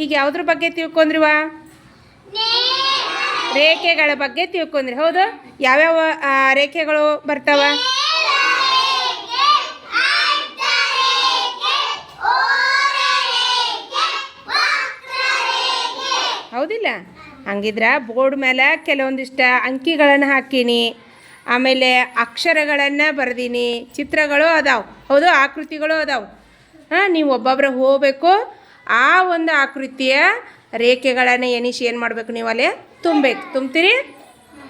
ಈಗ ಯಾವುದ್ರ ಬಗ್ಗೆ ತಿಳ್ಕೊಂಡ್ರಿವಾ? ರೇಖೆಗಳ ಬಗ್ಗೆ ತಿಳ್ಕೊಂಡ್ರಿ. ಹೌದು, ಯಾವ್ಯಾವ ರೇಖೆಗಳು ಬರ್ತಾವ? ಹೌದಿಲ್ಲ? ಹಂಗಿದ್ರೆ ಬೋರ್ಡ್ ಮೇಲೆ ಕೆಲವೊಂದಿಷ್ಟು ಅಂಕಿಗಳನ್ನು ಹಾಕೀನಿ, ಆಮೇಲೆ ಅಕ್ಷರಗಳನ್ನು ಬರೆದೀನಿ, ಚಿತ್ರಗಳು ಅದಾವೆ. ಹೌದು, ಆಕೃತಿಗಳು ಅದಾವೆ. ನೀವು ಒಬ್ಬೊಬ್ಬರು ಹೋಗಬೇಕು, ಆ ಒಂದು ಆಕೃತಿಯ ರೇಖೆಗಳನ್ನು ಎಣಿಸಿ ಏನು ಮಾಡಬೇಕು, ನೀವು ಅಲ್ಲೇ ತುಂಬಬೇಕು. ತುಂಬ್ತೀರಿ?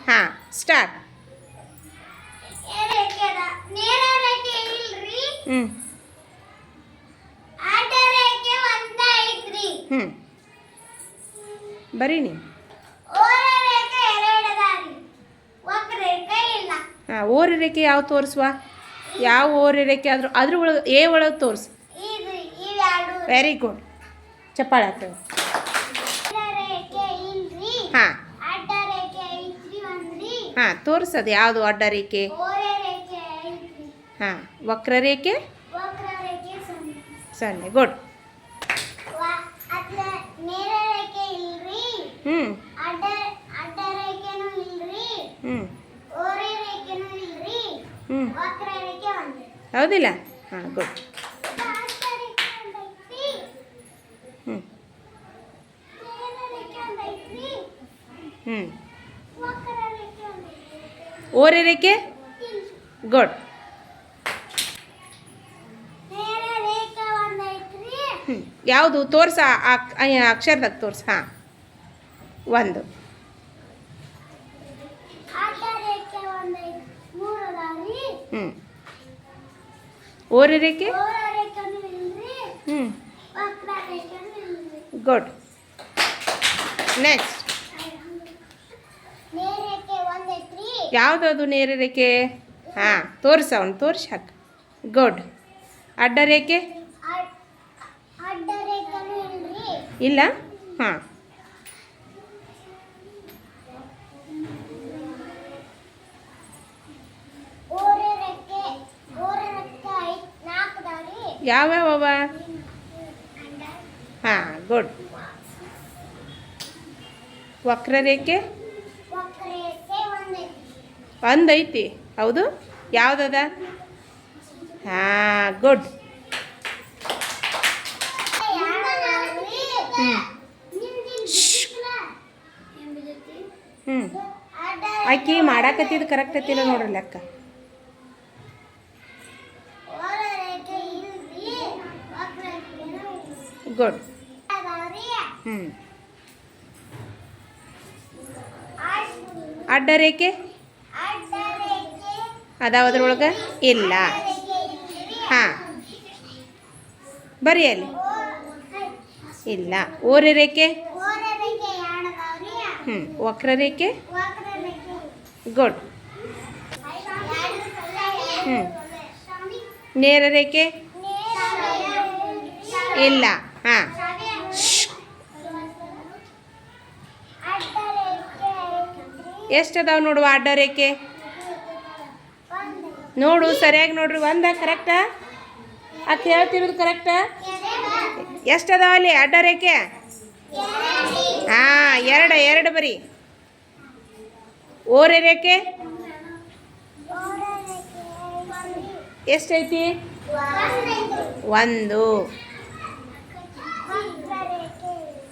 ಹಾಂ, ಸ್ಟಾರ್ಟ್. ಹ್ಞೂ ಬರೀ ನೀವು. ಹಾಂ, ಓರೆ ರೇಖೆ ಯಾವ ತೋರಿಸುವ? ಯಾವ ಓರೆ ರೇಖೆ ಆದರೂ ಅದ್ರ ಒಳಗೆ ಎ ಒಳಗೆ ತೋರಿಸು. ವೆರಿ ಗುಡ್, ಚಪ್ಪಾಳೆ ಆಗ್ತದೆ. ಹಾಂ ಹಾಂ, ತೋರಿಸೋದು ಯಾವುದು ಅಡ್ಡ ರೇಖೆ? ಹಾಂ, ವಕ್ರರೇಖೆ ಸೊನ್ನೆ. ಗುಡ್. ಹ್ಞೂ ಹ್ಞೂ ಹೌದಿಲ್ಲ? ಹಾಂ, ಗುಡ್. ಹ್ಞೂ ಹ್ಞೂ ಓರೆ ರೇಖೆ? ಗುಡ್. ಹ್ಞೂ ಯಾವುದು ತೋರ್ಸ? ಅಕ್ಷರದಾಗ ತೋರ್ಸ. ಹಾಂ, ಒಂದು. ಹ್ಞೂ ಓರೆ ರೇಖೆ? ಹ್ಞೂ ಗುಡ್. ನೆಕ್ಸ್ಟ್ ಯಾವುದದು ನೇರ ರೇಖೆ? ಹಾಂ, ತೋರಿಸ, ಅವನು ತೋರಿಸಿ ಹಾಕಿ. ಗುಡ್. ಅಡ್ಡ ರೇಖೆ? ಇಲ್ಲ? ಹಾಂ, ಯಾವ್ಯಾವ? ಹಾಂ, ಗುಡ್. ವಕ್ರರೇಖೆ ಒಂದೈತಿ. ಹೌದು, ಯಾವುದದ? ಹಾಂ, ಗುಡ್. ಹ್ಞೂ ಹ್ಞೂ ಆಕಿ ಮಾಡಾಕತ್ತಿದ್ದು ಕರೆಕ್ಟ್ ಐತಿಲ್ಲ ನೋಡ್ರಿ ಲೆಕ್ಕ. ಗುಡ್. ಹ್ಞೂ ಅಡ್ಡ ರೇಖೆ ಅದಾವದ್ರೊಳಗೆ? ಇಲ್ಲ. ಹಾಂ, ಬರೀ ಅಲ್ಲಿ. ಇಲ್ಲ. ಓರೆ ರೇಖೆ? ಹ್ಞೂ ವಕ್ರರೇಖೆ? ಗುಡ್. ಹ್ಞೂ ನೇರ ರೇಖೆ? ಇಲ್ಲ. ಹಾಂ, ಎಷ್ಟು ಅದಾವೆ ನೋಡುವ ಅಡ್ಡ ರೇಖೆ? ನೋಡು ಸರಿಯಾಗಿ ನೋಡ್ರಿ. ಒಂದ ಕರೆಕ್ಟಾ? ಅದು ಹೇಳ್ತಿರೋದು ಕರೆಕ್ಟಾ? ಎಷ್ಟು ಅದಾವ ಅಲ್ಲಿ ಅಡ್ಡ ರೇಖೆ? ಹಾಂ, ಎರಡು ಬರೀ. ಓರೆ ರೇಖೆ ಎಷ್ಟೈತಿ? ಒಂದು.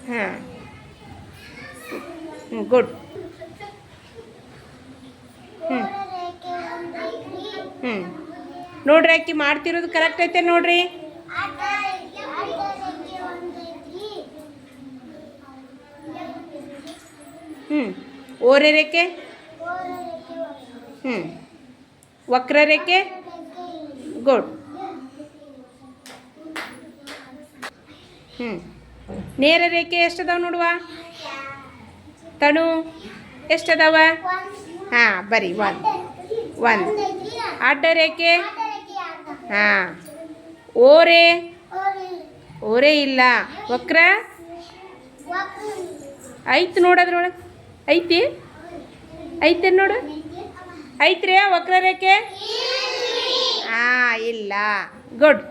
ಹಾಂ, ಗುಡ್. ಹ್ಞೂ ಹ್ಞೂ ನೋಡ್ರಿ, ಆಕಿ ಮಾಡ್ತಿರೋದು ಕರೆಕ್ಟ್ ಐತೆ ನೋಡ್ರಿ. ಹ್ಞೂ ಓರೆ ರೇಖೆ? ಹ್ಞೂ ವಕ್ರರೇಖೆ? ಗುಡ್. ಹ್ಞೂ ನೇರ ರೇಖೆ ಎಷ್ಟದಾವ ನೋಡುವ? ತಣು ಎಷ್ಟದಾವ? ಹಾಂ, ಬರೀ ಒಂದು. ಅಡ್ಡ ರೇಖೆ? ಹಾಂ. ಓರೆ ಇಲ್ಲ. ವಕ್ರ ಐತಿ ನೋಡೋದ್ರೊಳಗೆ. ಐತೆ ನೋಡು. ಐತ್ರಿ ವಕ್ರರೇಖೆ? ಹಾಂ, ಇಲ್ಲ. ಗುಡ್.